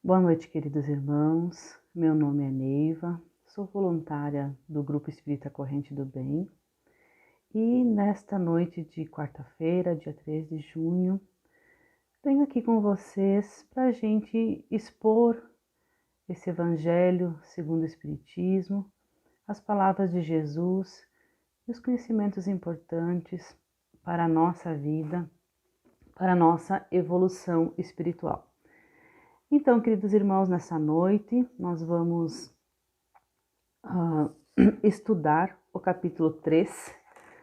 Boa noite, queridos irmãos. Meu nome é Neiva, sou voluntária do Grupo Espírita Corrente do Bem e nesta noite de quarta-feira, dia 3 de junho, venho aqui com vocês para a gente expor esse Evangelho segundo o Espiritismo, as palavras de Jesus e os conhecimentos importantes para a nossa vida, para a nossa evolução espiritual. Então, queridos irmãos, nessa noite nós vamos estudar o capítulo 3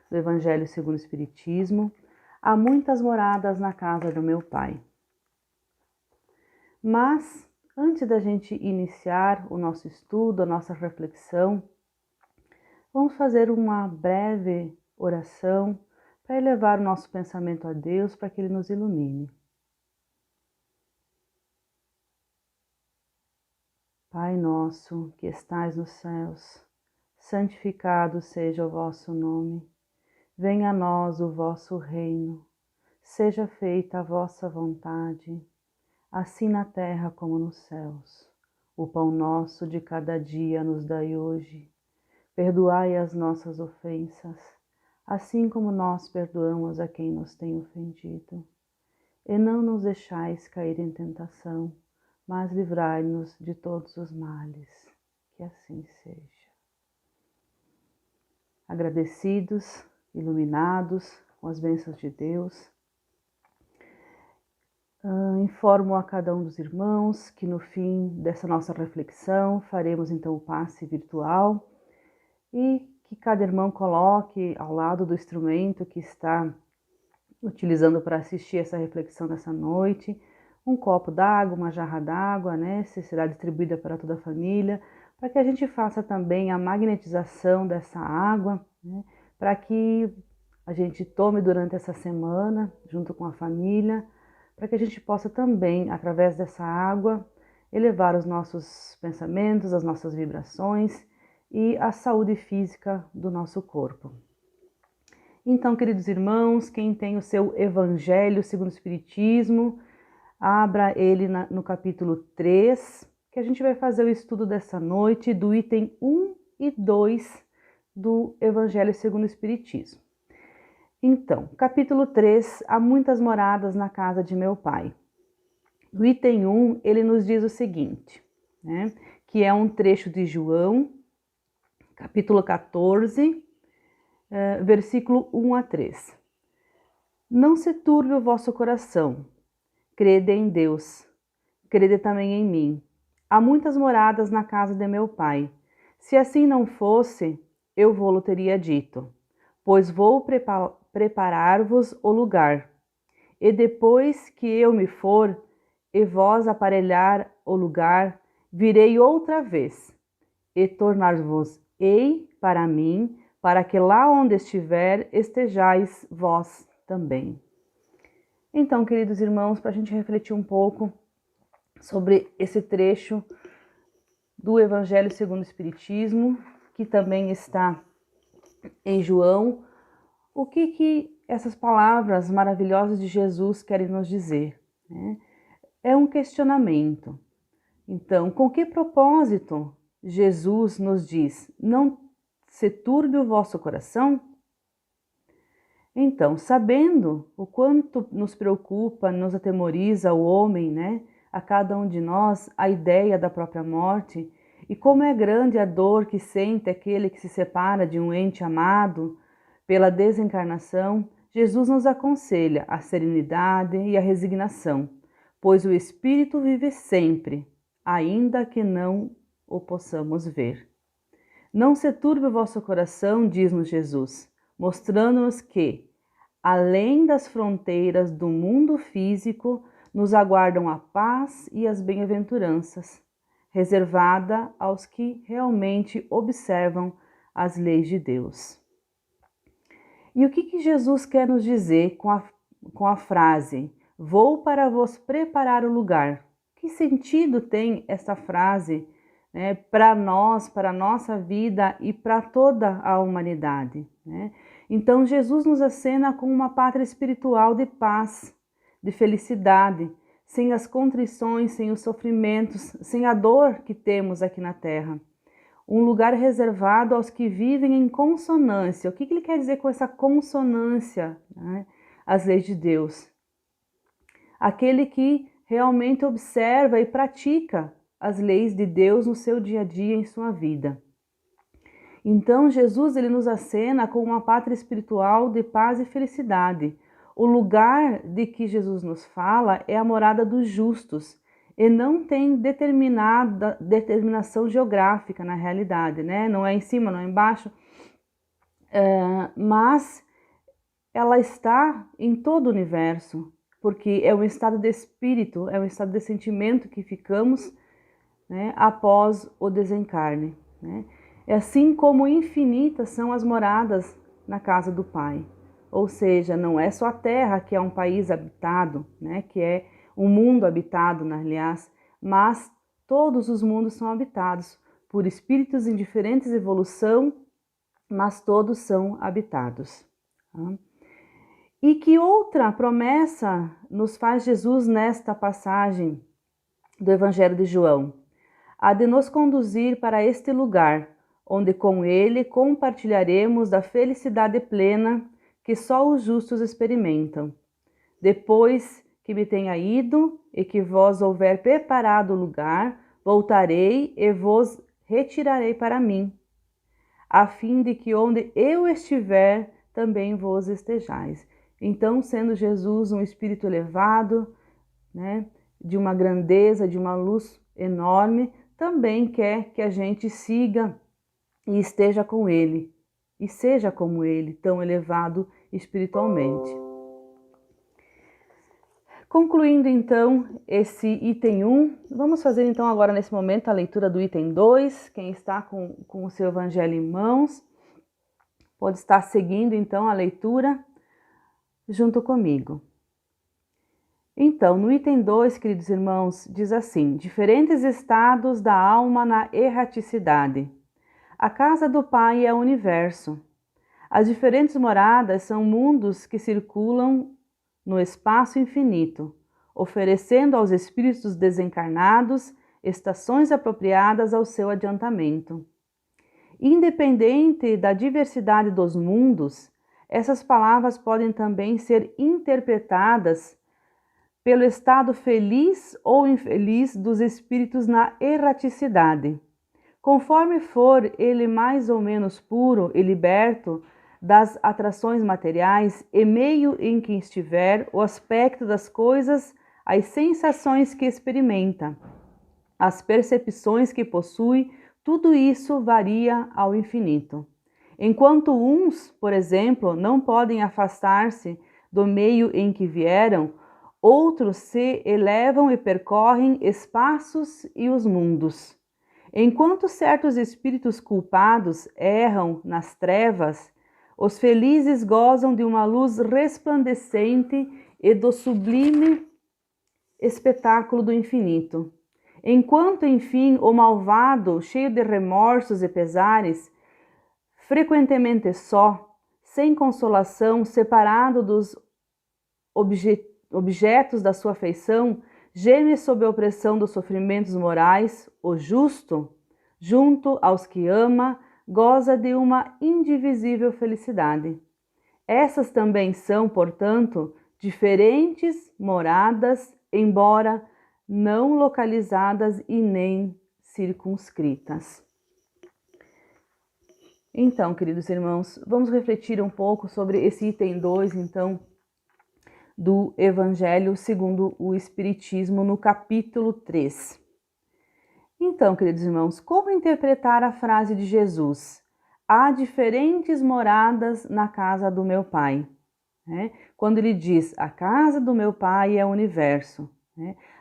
do Evangelho segundo o Espiritismo. Há muitas moradas na casa do meu Pai. Mas, antes da gente iniciar o nosso estudo, a nossa reflexão, vamos fazer uma breve oração para elevar o nosso pensamento a Deus, para que Ele nos ilumine. Pai nosso, que estais nos céus, santificado seja o vosso nome. Venha a nós o vosso reino. Seja feita a vossa vontade, assim na terra como nos céus. O pão nosso de cada dia nos dai hoje. Perdoai as nossas ofensas, assim como nós perdoamos a quem nos tem ofendido. E não nos deixais cair em tentação, mas livrai-nos de todos os males. Que assim seja. Agradecidos, iluminados com as bênçãos de Deus, informo a cada um dos irmãos que no fim dessa nossa reflexão faremos então o passe virtual e que cada irmão coloque ao lado do instrumento que está utilizando para assistir essa reflexão dessa noite um copo d'água, uma jarra d'água, né? Se será distribuída para toda a família, para que a gente faça também a magnetização dessa água, né? Para que a gente tome durante essa semana, junto com a família, para que a gente possa também, através dessa água, elevar os nossos pensamentos, as nossas vibrações e a saúde física do nosso corpo. Então, queridos irmãos, quem tem o seu Evangelho segundo o Espiritismo, abra ele no capítulo 3, que a gente vai fazer o estudo dessa noite do item 1 e 2 do Evangelho segundo o Espiritismo. Então, capítulo 3, há muitas moradas na casa de meu Pai. No item 1, ele nos diz o seguinte, né, que é um trecho de João, capítulo 14, versículo 1 a 3. Não se turbe o vosso coração. Crede em Deus, crede também em mim. Há muitas moradas na casa de meu Pai. Se assim não fosse, eu vô-lo teria dito, pois vou preparar-vos o lugar. E depois que eu me for, e vós aparelhar o lugar, virei outra vez, e tornar-vos-ei para mim, para que lá onde estiver, estejais vós também. Então, queridos irmãos, para a gente refletir um pouco sobre esse trecho do Evangelho segundo o Espiritismo, que também está em João, o que essas palavras maravilhosas de Jesus querem nos dizer, né? É um questionamento. Então, com que propósito Jesus nos diz, não se turbe o vosso coração? Então, sabendo o quanto nos preocupa, nos atemoriza o homem, né, a cada um de nós, a ideia da própria morte, e como é grande a dor que sente aquele que se separa de um ente amado pela desencarnação, Jesus nos aconselha a serenidade e a resignação, pois o Espírito vive sempre, ainda que não o possamos ver. Não se turbe o vosso coração, diz-nos Jesus, mostrando-nos que, além das fronteiras do mundo físico, nos aguardam a paz e as bem-aventuranças, reservada aos que realmente observam as leis de Deus. E o que Jesus quer nos dizer com a frase, vou para vos preparar o lugar? Que sentido tem essa frase, né, para nós, para a nossa vida e para toda a humanidade, né? Então, Jesus nos acena com uma pátria espiritual de paz, de felicidade, sem as contrições, sem os sofrimentos, sem a dor que temos aqui na Terra. Um lugar reservado aos que vivem em consonância. O que ele quer dizer com essa consonância, né? As leis de Deus. Aquele que realmente observa e pratica as leis de Deus no seu dia a dia, em sua vida. Então, Jesus ele nos acena com uma pátria espiritual de paz e felicidade. O lugar de que Jesus nos fala é a morada dos justos, e não tem determinação geográfica na realidade, né? Não é em cima, não é embaixo, mas ela está em todo o universo, porque é um estado de espírito, é um estado de sentimento que ficamos, né, após o desencarne, né? É assim como infinitas são as moradas na casa do Pai. Ou seja, não é só a Terra que é um país habitado, né, que é um mundo habitado, aliás, mas todos os mundos são habitados por espíritos em diferentes evolução, mas todos são habitados. Tá? E que outra promessa nos faz Jesus nesta passagem do Evangelho de João? A de nos conduzir para este lugar, onde com Ele compartilharemos da felicidade plena que só os justos experimentam. Depois que me tenha ido e que vós houver preparado o lugar, voltarei e vos retirarei para mim, a fim de que onde eu estiver, também vós estejais. Então, sendo Jesus um espírito elevado, né, de uma grandeza, de uma luz enorme, também quer que a gente siga e esteja com Ele, e seja como Ele, tão elevado espiritualmente. Concluindo então esse item 1, vamos fazer então agora nesse momento a leitura do item 2. Quem está com o seu evangelho em mãos, pode estar seguindo então a leitura junto comigo. Então, no item 2, queridos irmãos, diz assim: diferentes estados da alma na erraticidade. A casa do Pai é o universo. As diferentes moradas são mundos que circulam no espaço infinito, oferecendo aos espíritos desencarnados estações apropriadas ao seu adiantamento. Independente da diversidade dos mundos, essas palavras podem também ser interpretadas pelo estado feliz ou infeliz dos espíritos na erraticidade. Conforme for ele mais ou menos puro e liberto das atrações materiais, e meio em que estiver, o aspecto das coisas, as sensações que experimenta, as percepções que possui, tudo isso varia ao infinito. Enquanto uns, por exemplo, não podem afastar-se do meio em que vieram, outros se elevam e percorrem espaços e os mundos. Enquanto certos espíritos culpados erram nas trevas, os felizes gozam de uma luz resplandecente e do sublime espetáculo do infinito. Enquanto, enfim, o malvado, cheio de remorsos e pesares, frequentemente só, sem consolação, separado dos objetos da sua afeição, geme sob a opressão dos sofrimentos morais, o justo, junto aos que ama, goza de uma indivisível felicidade. Essas também são, portanto, diferentes moradas, embora não localizadas e nem circunscritas. Então, queridos irmãos, vamos refletir um pouco sobre esse item 2, então, do Evangelho segundo o Espiritismo, no capítulo 3. Então, queridos irmãos, como interpretar a frase de Jesus? Há diferentes moradas na casa do meu Pai. Quando ele diz, a casa do meu Pai é o universo.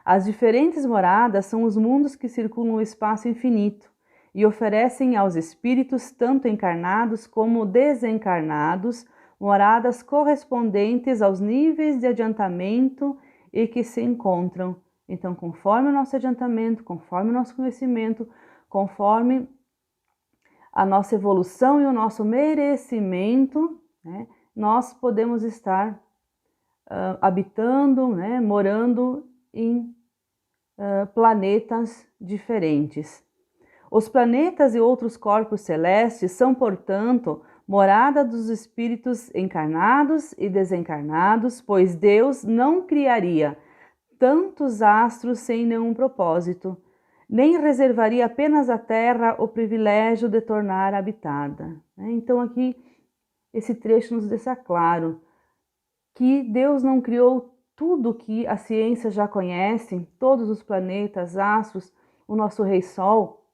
As diferentes moradas são os mundos que circulam o espaço infinito e oferecem aos espíritos, tanto encarnados como desencarnados, moradas correspondentes aos níveis de adiantamento e que se encontram. Então, conforme o nosso adiantamento, conforme o nosso conhecimento, conforme a nossa evolução e o nosso merecimento, nós podemos estar habitando, morando em planetas diferentes. Os planetas e outros corpos celestes são, portanto, morada dos espíritos encarnados e desencarnados, pois Deus não criaria tantos astros sem nenhum propósito, nem reservaria apenas à Terra o privilégio de tornar habitada. Então aqui esse trecho nos deixa claro que Deus não criou tudo que a ciência já conhece, todos os planetas, astros, o nosso Rei Sol,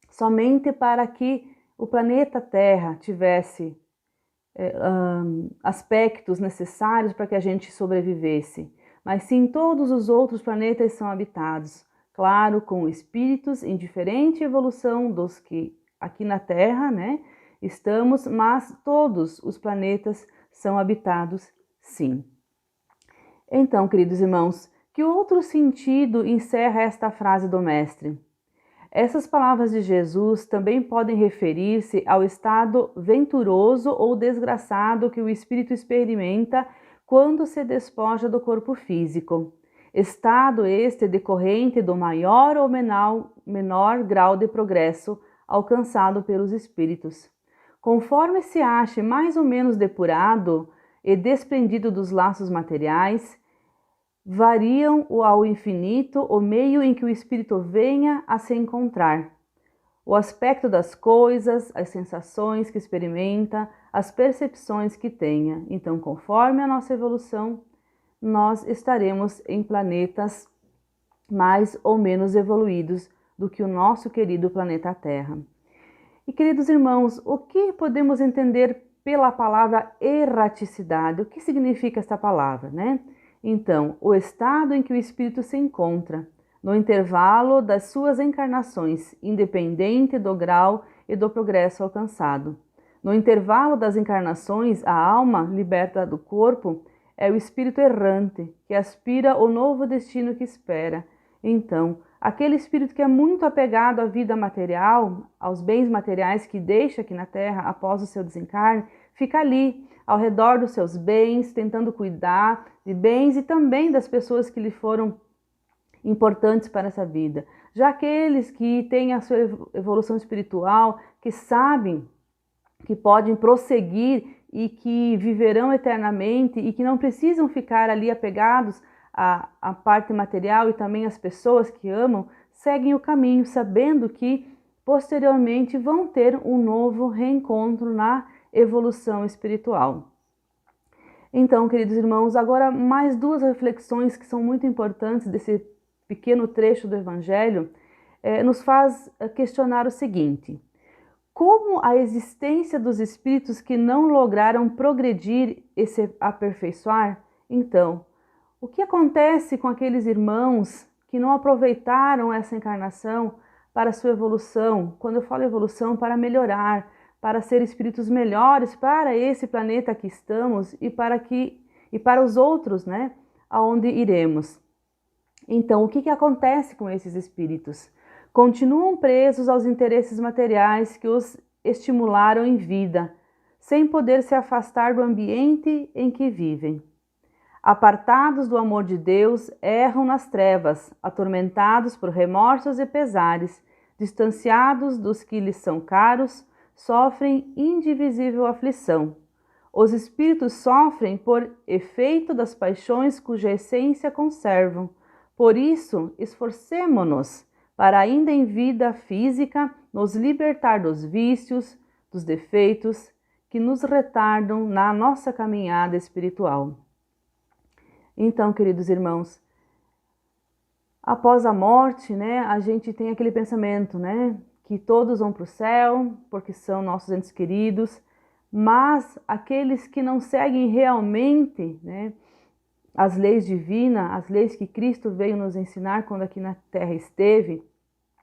somente para que o planeta Terra tivesse aspectos necessários para que a gente sobrevivesse. Mas sim, todos os outros planetas são habitados, claro, com espíritos em diferente evolução dos que aqui na Terra, né, estamos, mas todos os planetas são habitados, sim. Então, queridos irmãos, que outro sentido encerra esta frase do Mestre? Essas palavras de Jesus também podem referir-se ao estado venturoso ou desgraçado que o espírito experimenta quando se despoja do corpo físico. Estado este decorrente do maior ou menor grau de progresso alcançado pelos espíritos. Conforme se ache mais ou menos depurado e desprendido dos laços materiais, variam ao infinito o meio em que o espírito venha a se encontrar, o aspecto das coisas, as sensações que experimenta, as percepções que tenha. Então, conforme a nossa evolução, nós estaremos em planetas mais ou menos evoluídos do que o nosso querido planeta Terra. E, queridos irmãos, o que podemos entender pela palavra erraticidade? O que significa esta palavra, né? Então, o estado em que o espírito se encontra, no intervalo das suas encarnações, independente do grau e do progresso alcançado. No intervalo das encarnações, a alma, liberta do corpo, é o espírito errante, que aspira ao novo destino que espera. Então, aquele espírito que é muito apegado à vida material, aos bens materiais que deixa aqui na Terra após o seu desencarne, fica ali, ao redor dos seus bens, tentando cuidar de bens e também das pessoas que lhe foram importantes para essa vida. Já aqueles que têm a sua evolução espiritual, que sabem que podem prosseguir e que viverão eternamente e que não precisam ficar ali apegados à parte material e também às pessoas que amam, seguem o caminho, sabendo que posteriormente vão ter um novo reencontro na evolução espiritual. Então, queridos irmãos, agora mais duas reflexões que são muito importantes desse pequeno trecho do Evangelho, nos faz questionar o seguinte: como a existência dos espíritos que não lograram progredir e se aperfeiçoar? Então, o que acontece com aqueles irmãos que não aproveitaram essa encarnação para sua evolução? Quando eu falo evolução, para melhorar, para ser espíritos melhores para esse planeta que estamos e para os outros, né, aonde iremos. Então, o que acontece com esses espíritos? Continuam presos aos interesses materiais que os estimularam em vida, sem poder se afastar do ambiente em que vivem. Apartados do amor de Deus, erram nas trevas, atormentados por remorsos e pesares, distanciados dos que lhes são caros, sofrem indivisível aflição. Os espíritos sofrem por efeito das paixões cuja essência conservam. Por isso, esforcemo-nos para ainda em vida física nos libertar dos vícios, dos defeitos que nos retardam na nossa caminhada espiritual. Então, queridos irmãos, após a morte, né, a gente tem aquele pensamento, né, que todos vão para o céu, porque são nossos entes queridos, mas aqueles que não seguem realmente, né, as leis divinas, as leis que Cristo veio nos ensinar quando aqui na Terra esteve,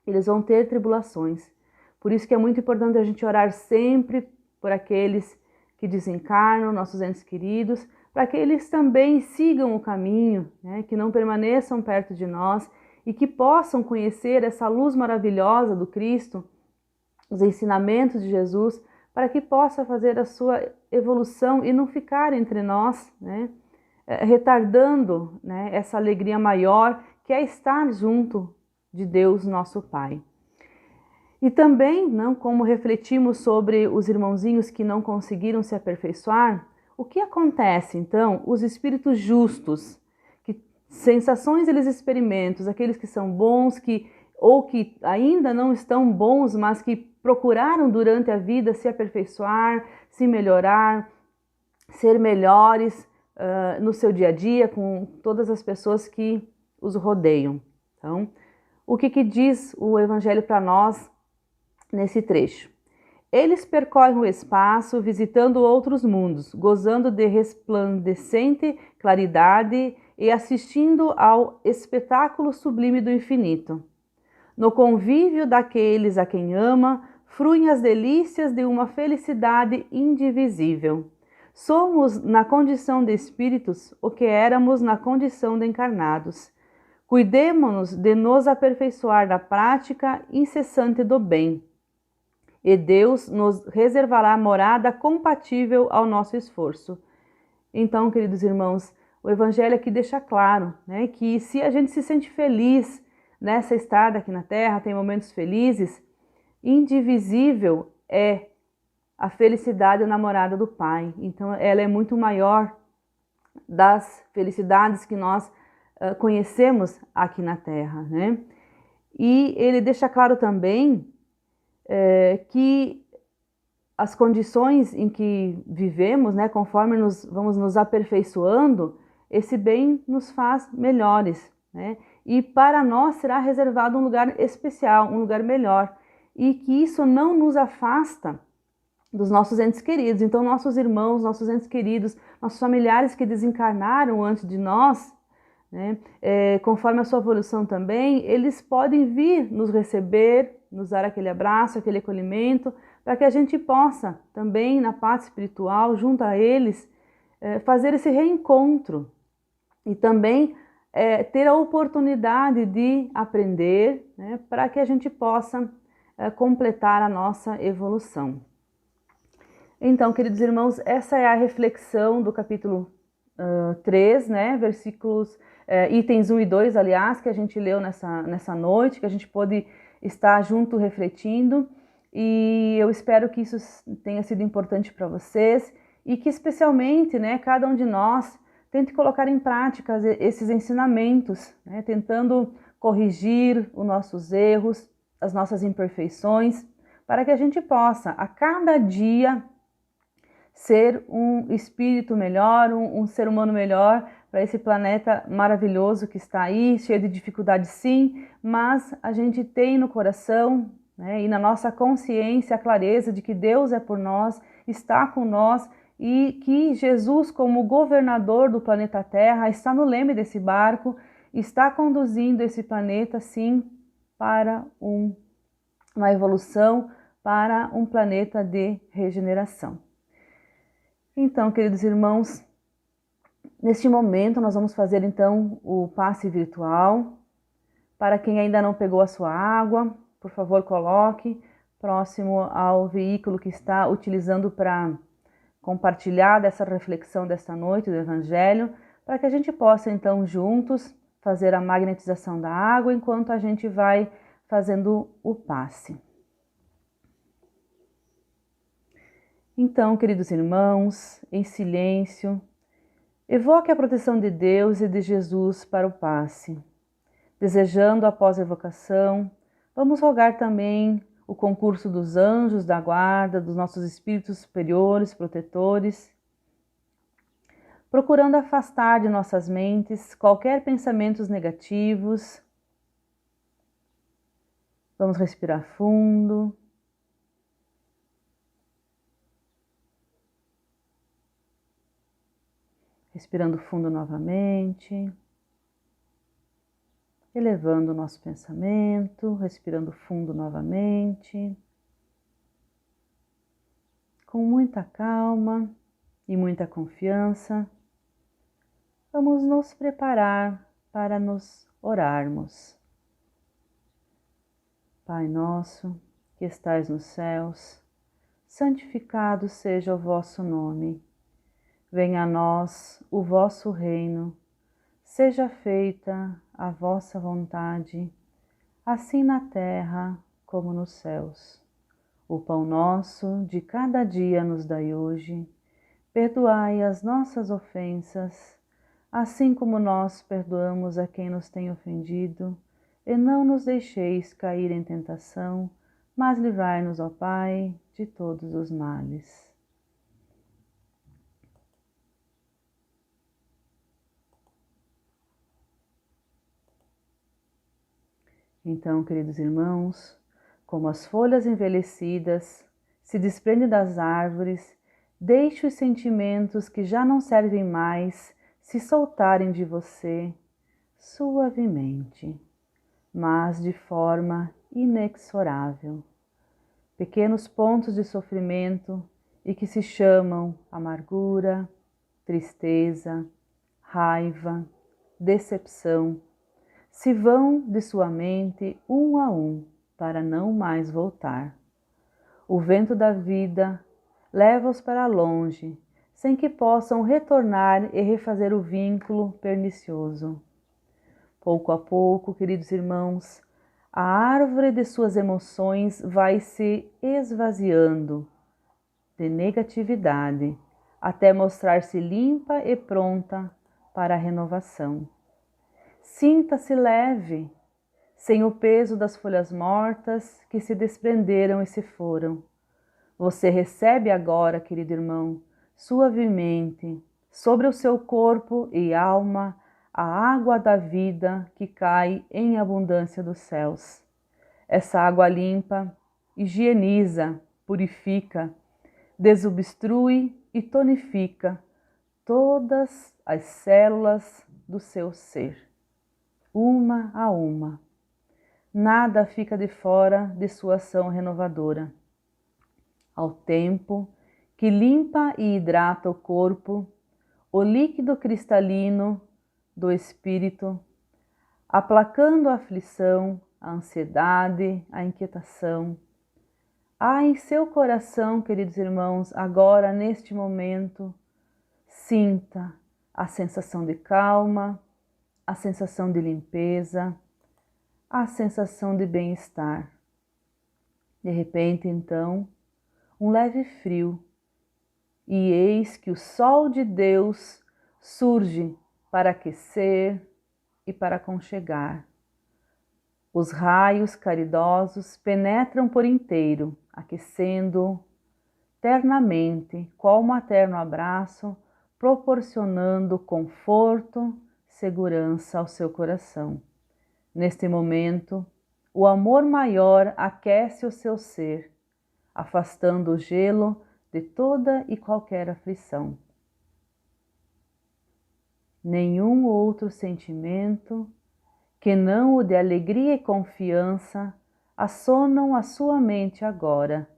eles vão ter tribulações. Por isso que é muito importante a gente orar sempre por aqueles que desencarnam, nossos entes queridos, para que eles também sigam o caminho, né, que não permaneçam perto de nós e que possam conhecer essa luz maravilhosa do Cristo, os ensinamentos de Jesus, para que possa fazer a sua evolução e não ficar entre nós, né, retardando, né, essa alegria maior que é estar junto de Deus, nosso Pai. E também, não, como refletimos sobre os irmãozinhos que não conseguiram se aperfeiçoar, o que acontece então? Os espíritos justos, que sensações eles experimentam, aqueles que são bons, ou que ainda não estão bons, mas que procuraram durante a vida se aperfeiçoar, se melhorar, ser melhores no seu dia a dia com todas as pessoas que os rodeiam. Então, o que diz o Evangelho para nós nesse trecho? Eles percorrem o espaço, visitando outros mundos, gozando de resplandecente claridade e assistindo ao espetáculo sublime do infinito. No convívio daqueles a quem ama, fruem as delícias de uma felicidade indivisível. Somos, na condição de espíritos, o que éramos na condição de encarnados. Cuidemo-nos de nos aperfeiçoar da prática incessante do bem, e Deus nos reservará morada compatível ao nosso esforço. Então, queridos irmãos, o Evangelho aqui deixa claro, né, que se a gente se sente feliz nessa estada aqui na Terra, tem momentos felizes, indivisível é a felicidade da morada do Pai. Então, ela é muito maior das felicidades que nós conhecemos aqui na Terra, né? E ele deixa claro também que as condições em que vivemos, né, conforme vamos nos aperfeiçoando, esse bem nos faz melhores, né? E para nós será reservado um lugar especial, um lugar melhor, e que isso não nos afasta dos nossos entes queridos. Então, nossos irmãos, nossos entes queridos, nossos familiares que desencarnaram antes de nós, né, conforme a sua evolução também, eles podem vir nos receber, nos dar aquele abraço, aquele acolhimento, para que a gente possa também, na parte espiritual, junto a eles, fazer esse reencontro e também ter a oportunidade de aprender, né, para que a gente possa completar a nossa evolução. Então, queridos irmãos, essa é a reflexão do capítulo 3, né, versículos, itens 1 e 2, aliás, que a gente leu nessa noite, que a gente pôde estar junto refletindo, e eu espero que isso tenha sido importante para vocês e que especialmente, né, cada um de nós tente colocar em prática esses ensinamentos, né, tentando corrigir os nossos erros, as nossas imperfeições, para que a gente possa, a cada dia, ser um espírito melhor, um ser humano melhor para esse planeta maravilhoso que está aí, cheio de dificuldades sim, mas a gente tem no coração, né, e na nossa consciência a clareza de que Deus é por nós, está com nós e que Jesus, como governador do planeta Terra, está no leme desse barco, está conduzindo esse planeta sim para uma evolução, para um planeta de regeneração. Então, queridos irmãos, neste momento nós vamos fazer então o passe virtual. Para quem ainda não pegou a sua água, por favor coloque próximo ao veículo que está utilizando para compartilhar dessa reflexão desta noite do Evangelho, para que a gente possa então juntos fazer a magnetização da água enquanto a gente vai fazendo o passe. Então, queridos irmãos, em silêncio, evoque a proteção de Deus e de Jesus para o passe. Desejando após a evocação, vamos rogar também o concurso dos anjos da guarda, dos nossos espíritos superiores, protetores, procurando afastar de nossas mentes qualquer pensamentos negativos. Vamos respirar fundo. Respirando fundo novamente, elevando o nosso pensamento, respirando fundo novamente, com muita calma e muita confiança, vamos nos preparar para nos orarmos. Pai nosso, que estais nos céus, santificado seja o vosso nome. Venha a nós o vosso reino, seja feita a vossa vontade, assim na terra como nos céus. O pão nosso de cada dia nos dai hoje. Perdoai as nossas ofensas, assim como nós perdoamos a quem nos tem ofendido, e não nos deixeis cair em tentação, mas livrai-nos, ó Pai, de todos os males. Então, queridos irmãos, como as folhas envelhecidas se desprendem das árvores, deixe os sentimentos que já não servem mais se soltarem de você suavemente, mas de forma inexorável. Pequenos pontos de sofrimento e que se chamam amargura, tristeza, raiva, decepção, se vão de sua mente um a um para não mais voltar. O vento da vida leva-os para longe, sem que possam retornar e refazer o vínculo pernicioso. Pouco a pouco, queridos irmãos, a árvore de suas emoções vai se esvaziando de negatividade, até mostrar-se limpa e pronta para a renovação. Sinta-se leve, sem o peso das folhas mortas que se desprenderam e se foram. Você recebe agora, querido irmão, suavemente, sobre o seu corpo e alma, a água da vida que cai em abundância dos céus. Essa água limpa higieniza, purifica, desobstrui e tonifica todas as células do seu ser, uma a uma. Nada fica de fora de sua ação renovadora. Ao tempo que limpa e hidrata o corpo, o líquido cristalino do espírito, aplacando a aflição, a ansiedade, a inquietação. Há em seu coração, queridos irmãos, agora neste momento, sinta a sensação de calma, a sensação de limpeza, a sensação de bem-estar. De repente, então, um leve frio, e eis que o sol de Deus surge para aquecer e para aconchegar. Os raios caridosos penetram por inteiro, aquecendo ternamente, qual um materno abraço, proporcionando conforto, segurança ao seu coração. Neste momento, o amor maior aquece o seu ser, afastando o gelo de toda e qualquer aflição. Nenhum outro sentimento, que não o de alegria e confiança, assonam a sua mente agora.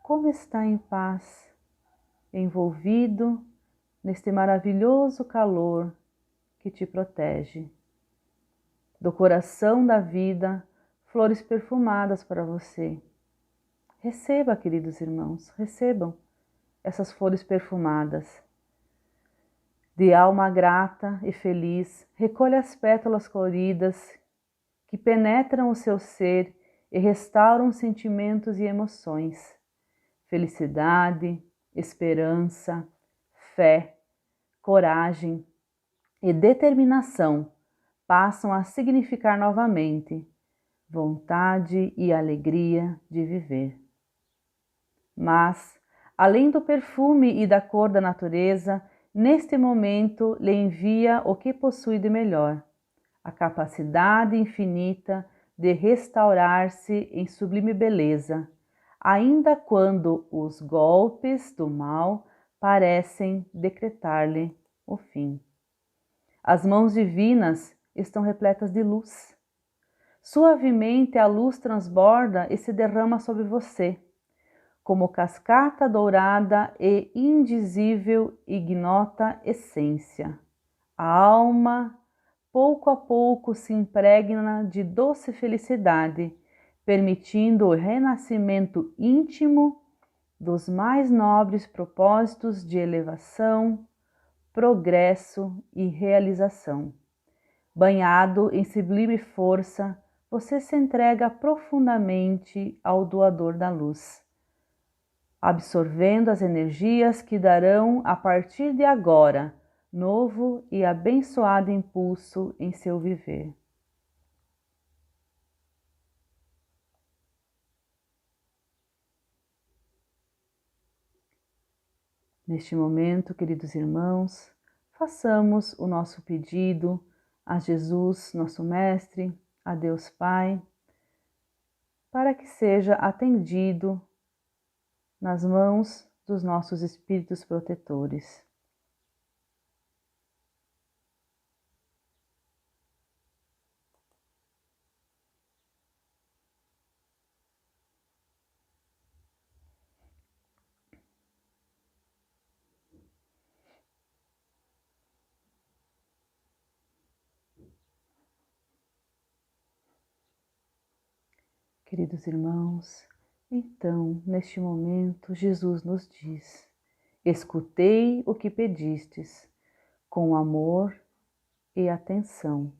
Como está em paz, envolvido neste maravilhoso calor que te protege. Do coração da vida, flores perfumadas para você. Receba, queridos irmãos, recebam essas flores perfumadas. De alma grata e feliz, recolha as pétalas coloridas que penetram o seu ser e restauram sentimentos e emoções. Felicidade, esperança, fé, coragem e determinação passam a significar novamente vontade e alegria de viver. Mas, além do perfume e da cor da natureza, neste momento lhe envia o que possui de melhor, a capacidade infinita de restaurar-se em sublime beleza, ainda quando os golpes do mal parecem decretar-lhe o fim. As mãos divinas estão repletas de luz. Suavemente a luz transborda e se derrama sobre você, como cascata dourada e indizível ignota essência. A alma, pouco a pouco, se impregna de doce felicidade, permitindo o renascimento íntimo dos mais nobres propósitos de elevação, progresso e realização. Banhado em sublime força, você se entrega profundamente ao doador da luz, absorvendo as energias que darão, a partir de agora, novo e abençoado impulso em seu viver. Neste momento, queridos irmãos, façamos o nosso pedido a Jesus, nosso Mestre, a Deus Pai, para que seja atendido nas mãos dos nossos espíritos protetores. Queridos irmãos, então, neste momento, Jesus nos diz: escutei o que pedistes, com amor e atenção.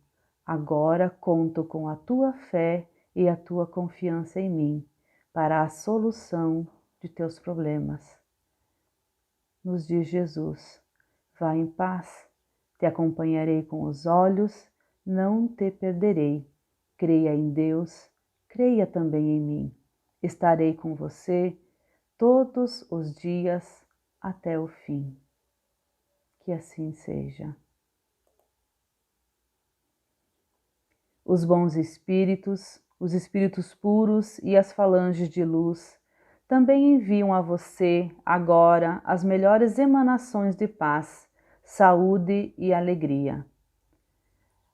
Agora conto com a tua fé e a tua confiança em mim, para a solução de teus problemas. Nos diz Jesus: vá em paz, te acompanharei com os olhos, não te perderei. Creia em Deus, creia também em mim. Estarei com você todos os dias até o fim. Que assim seja. Os bons espíritos, os espíritos puros e as falanges de luz também enviam a você agora as melhores emanações de paz, saúde e alegria.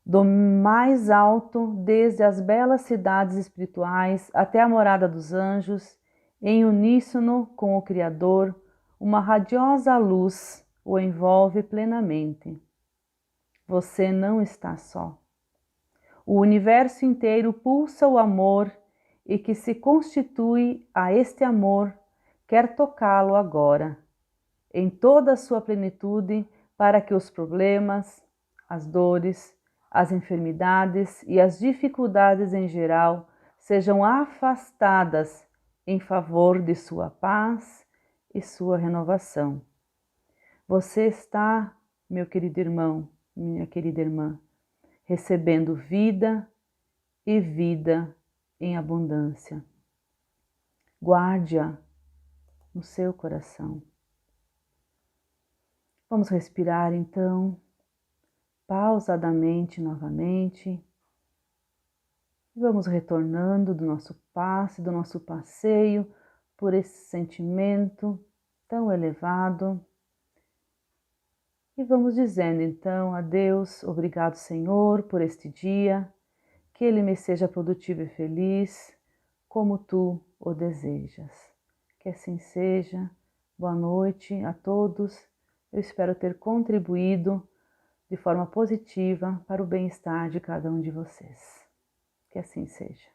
Do mais alto, desde as belas cidades espirituais até a morada dos anjos, em uníssono com o Criador, uma radiosa luz o envolve plenamente. Você não está só. O universo inteiro pulsa o amor e que se constitui a este amor quer tocá-lo agora, em toda a sua plenitude, para que os problemas, as dores, as enfermidades e as dificuldades em geral sejam afastadas em favor de sua paz e sua renovação. Você está, meu querido irmão, minha querida irmã, recebendo vida e vida em abundância. Guarde-a no seu coração. Vamos respirar então, pausadamente novamente. Vamos retornando do nosso passe, do nosso passeio por esse sentimento tão elevado. E vamos dizendo então a Deus: obrigado, Senhor, por este dia, que ele me seja produtivo e feliz, como tu o desejas. Que assim seja. Boa noite a todos. Eu espero ter contribuído de forma positiva para o bem-estar de cada um de vocês. Que assim seja.